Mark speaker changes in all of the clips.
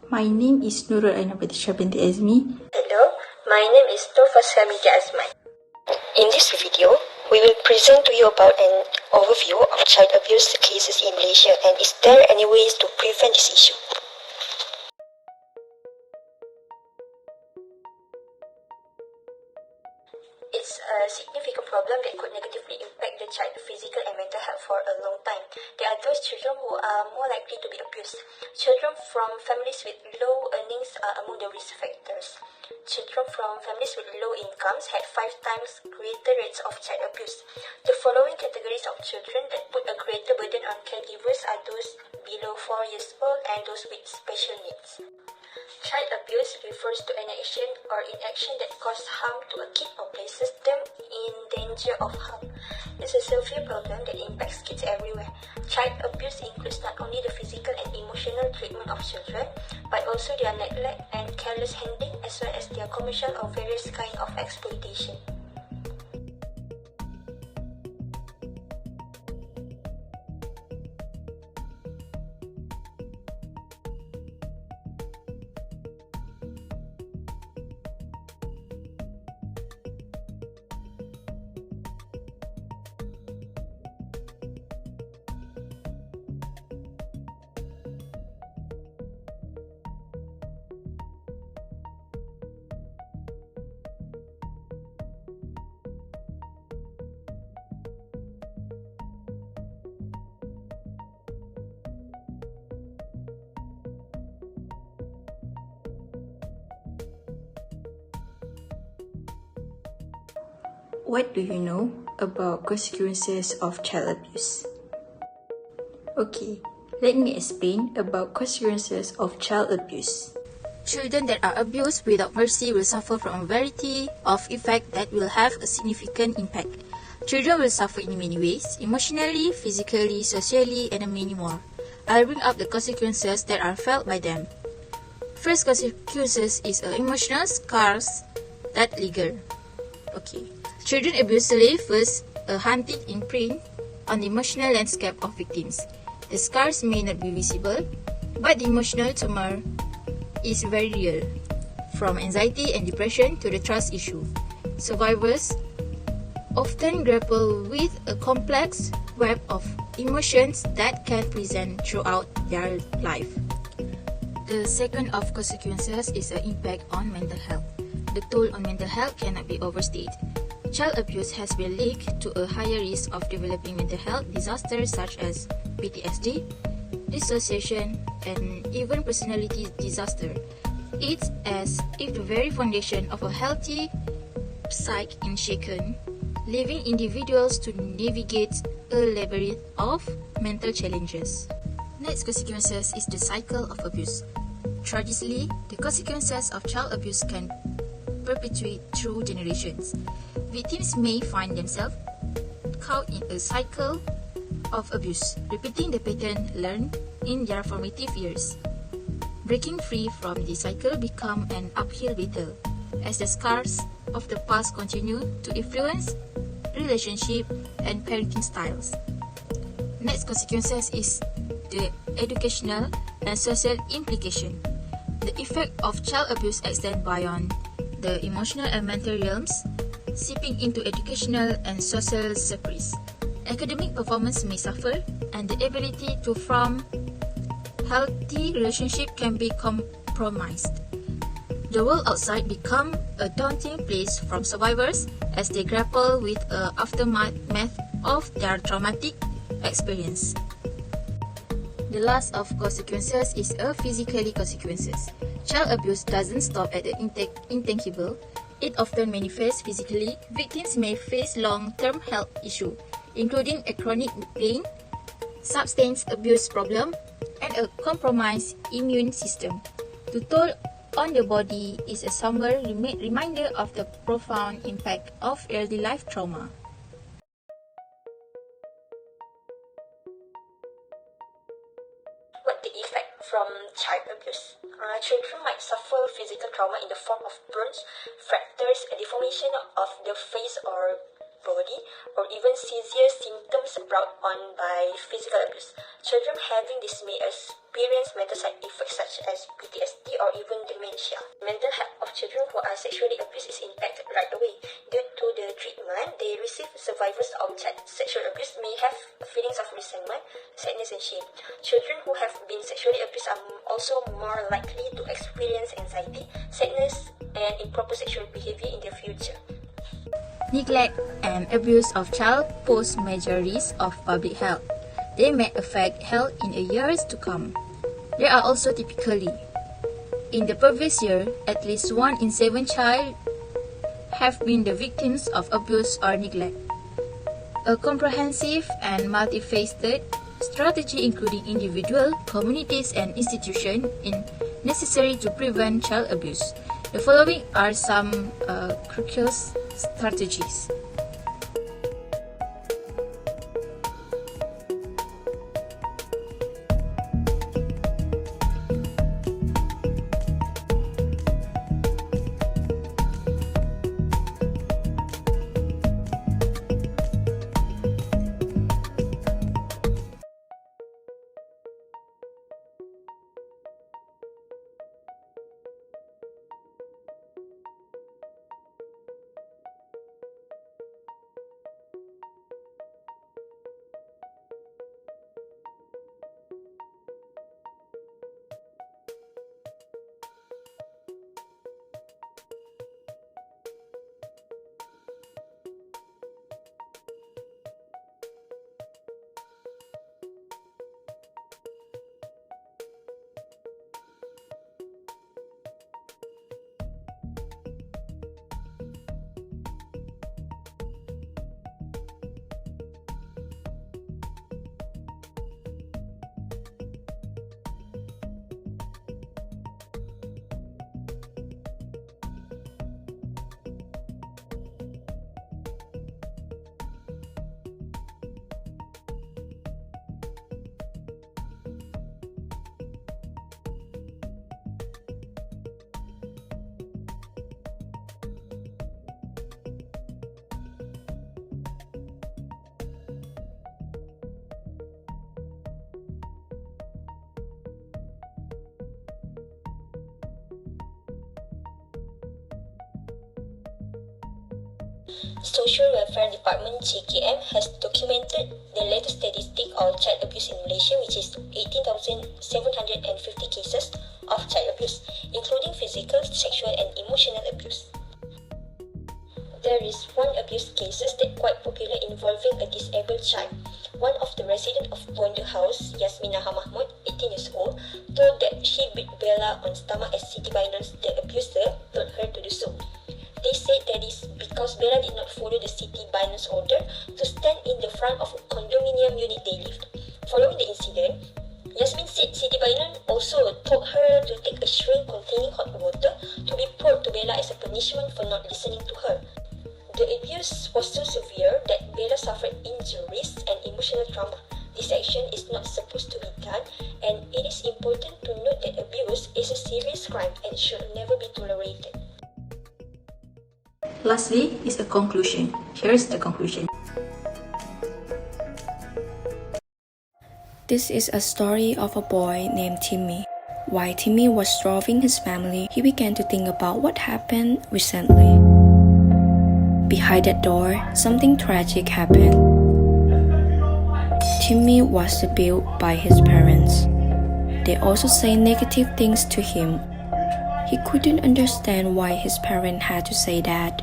Speaker 1: My name is NURUL Aina Batrisyia binti AZEMI.
Speaker 2: Hello, my name is FASIHAH AZMAN. In this video, we will present to you about an overview of child abuse cases in Malaysia and is there any ways to prevent this issue. It's a significant problem that could negatively impact the child's physical and mental health for a long time. There are those children who are more likely to be abused. Children from families with low earnings are among the risk factors. Children from families with low incomes had 5 times greater rates of child abuse. The following categories of children that put a greater burden on caregivers are those below 4 years old and those with special needs. Child abuse refers to an action or inaction that causes harm to a kid or places them in danger of harm. It's a severe problem that impacts kids everywhere. Child abuse includes not only the physical and emotional treatment of children, but also their neglect and careless handling as well as their commercial or various kinds of exploitation.
Speaker 1: What do you know about consequences of child abuse? Okay, let me explain about consequences of child abuse. Children that are abused without mercy will suffer from a variety of effects that will have a significant impact. Children will suffer in many ways, emotionally, physically, socially, and many more. I'll bring up the consequences that are felt by them. First consequences is emotional scars that linger. Okay. Children abuse leave first a haunting imprint on the emotional landscape of victims. The scars may not be visible, but the emotional trauma is very real, from anxiety and depression to the trust issue. Survivors often grapple with a complex web of emotions that can present throughout their life. The second of consequences is an impact on mental health. The toll on mental health cannot be overstated. Child abuse has been linked to a higher risk of developing mental health disasters such as PTSD, dissociation, and even personality disaster. It's as if the very foundation of a healthy psyche is shaken, leaving individuals to navigate a labyrinth of mental challenges. Next consequences is the cycle of abuse. Tragically, the consequences of child abuse can perpetuate through generations. Victims may find themselves caught in a cycle of abuse, repeating the pattern learned in their formative years. Breaking free from the cycle becomes an uphill battle, as the scars of the past continue to influence relationship and parenting styles. Next consequences is the educational and social implication. The effect of child abuse extends beyond the emotional and mental realms, seeping into educational and social spheres. Academic performance may suffer, and the ability to form healthy relationships can be compromised. The world outside becomes a daunting place for survivors as they grapple with the aftermath of their traumatic experience. The last of consequences is physically consequences. Child abuse doesn't stop at the intangible. It often manifests physically. Victims may face long-term health issues, including a chronic pain, substance abuse problem, and a compromised immune system. The toll on the body is a somber reminder of the profound impact of early life trauma.
Speaker 2: What the effect from child abuse? Children might suffer physical trauma in the form of burns, fractures, and deformation of the face or body, or even severe symptoms brought on by physical abuse. Children having this may experience mental side effects such as PTSD or even dementia. Mental health of children who are sexually abused is impacted right away. Due to the treatment they receive, survivors of child sexual abuse may have feelings of resentment, sadness and shame. Children who have been sexually abused are also more likely to experience anxiety, sadness and improper sexual behavior in their future.
Speaker 1: Neglect and abuse of child pose major risks of public health. They may affect health in the years to come. There are also typically, in the previous year, at least 1 in 7 child have been the victims of abuse or neglect. A comprehensive and multifaceted strategy including individual, communities and institutions is necessary to prevent child abuse. The following are some crucial strategies.
Speaker 2: Social Welfare Department (JKM) has documented the latest statistic of child abuse in Malaysia, which is 18,750 cases of child abuse, including physical, sexual and emotional abuse. There is one abuse cases that quite popular involving a disabled child. One of the residents of Bonda House, Yasminaha Mahmud, 18 years old, told that she beat Bella on stomach as city violence. The abuser told her to do so. They said that is because Bella did not follow the city violence order to stand in the front of a condominium unit they lived. Following the incident, Yasmin said city violence also told her to take a shrink containing hot water to be poured to Bella as a punishment for not listening to her. The abuse was so severe that Bella suffered injuries and emotional trauma. This action is not supposed to be done, and it is important to note that abuse is a serious crime and should never be tolerated.
Speaker 1: Lastly is a conclusion. Here is the conclusion.
Speaker 3: This is a story of a boy named Timmy. While Timmy was drawing his family, he began to think about what happened recently. Behind that door, something tragic happened. Timmy was abused by his parents. They also say negative things to him. He couldn't understand why his parents had to say that.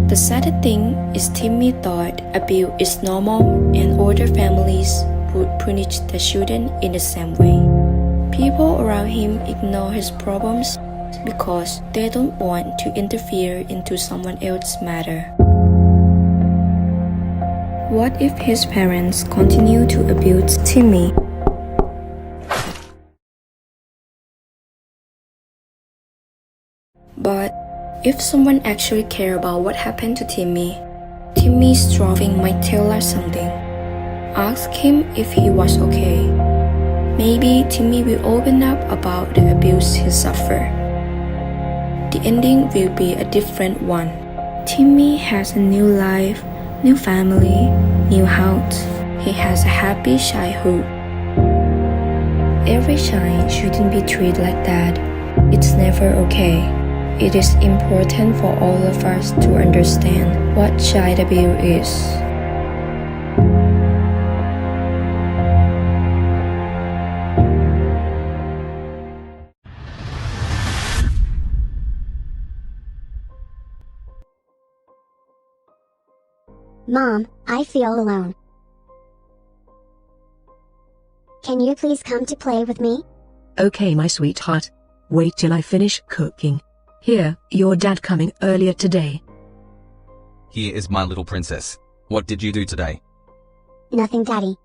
Speaker 3: The sad thing is Timmy thought abuse is normal and other families would punish their children in the same way. People around him ignore his problems because they don't want to interfere into someone else's matter. What if his parents continue to abuse Timmy? But if someone actually cares about what happened to Timmy, Timmy's drawing might tell us something. Ask him if he was okay. Maybe Timmy will open up about the abuse he suffered. The ending will be a different one. Timmy has a new life, New family, new house. He has a happy childhood. Every child shouldn't be treated like that. It's never okay. It is important for all of us to understand what child abuse is.
Speaker 4: Mom, I feel alone. Can you please come to play with me?
Speaker 5: Okay, my sweetheart. Wait till I finish cooking. Here, your dad coming earlier today.
Speaker 6: Here is my little princess. What did you do today?
Speaker 4: Nothing, Daddy.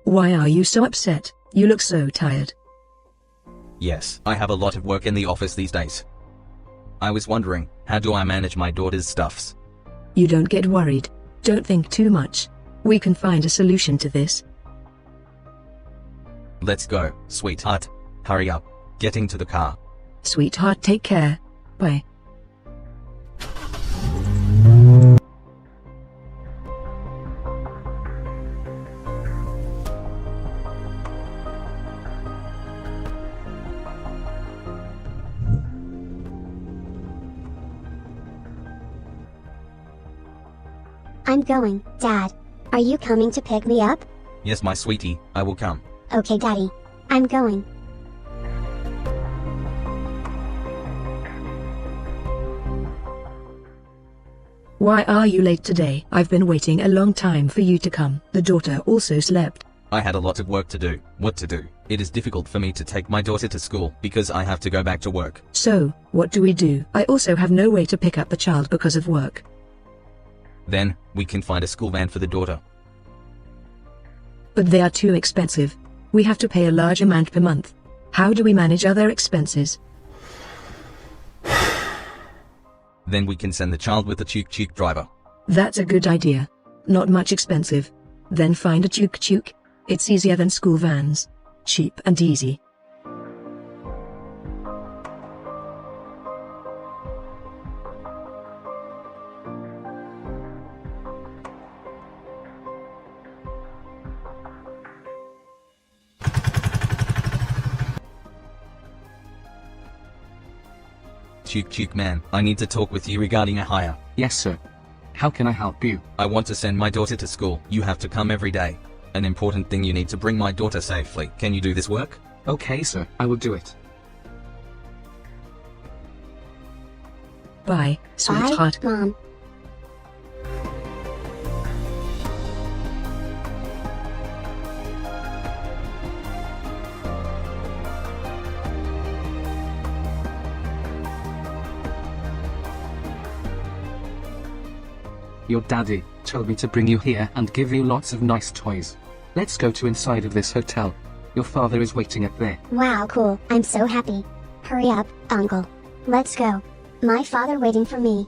Speaker 5: Why are you so upset? You look so tired.
Speaker 6: Yes, I have a lot of work in the office these days. I was wondering, how do I manage my daughter's stuffs?
Speaker 5: You don't get worried. Don't think too much. We can find a solution to this.
Speaker 6: Let's go, sweetheart. Hurry up. Get into the car.
Speaker 5: Sweetheart, take care. Bye.
Speaker 4: I'm going, Dad. Are you coming to pick me up?
Speaker 6: Yes, my sweetie, I will come.
Speaker 4: Okay, Daddy. I'm going.
Speaker 5: Why are you late today? I've been waiting a long time for you to come. The daughter also slept.
Speaker 6: I had a lot of work to do. What to do? It is difficult for me to take my daughter to school because I have to go back to work.
Speaker 5: So, what do we do? I also have no way to pick up the child because of work.
Speaker 6: Then, we can find a school van for the daughter.
Speaker 5: But they are too expensive. We have to pay a large amount per month. How do we manage other expenses?
Speaker 6: Then we can send the child with the tuk-tuk driver.
Speaker 5: That's a good idea. Not much expensive. Then find a tuk-tuk. It's easier than school vans. Cheap and easy.
Speaker 6: Tuk-tuk man, I need to talk with you regarding a hire.
Speaker 7: Yes, sir. How can I help you?
Speaker 6: I want to send my daughter to school. You have to come every day. An important thing, you need to bring my daughter safely. Can you do this work?
Speaker 7: Okay, sir. I will do it.
Speaker 5: Bye, sweetheart.
Speaker 4: Bye, Mom.
Speaker 7: Your daddy told me to bring you here and give you lots of nice toys. Let's go to inside of this hotel. Your father is waiting up there.
Speaker 4: Wow, cool. I'm so happy. Hurry up, Uncle. Let's go. My father waiting for me.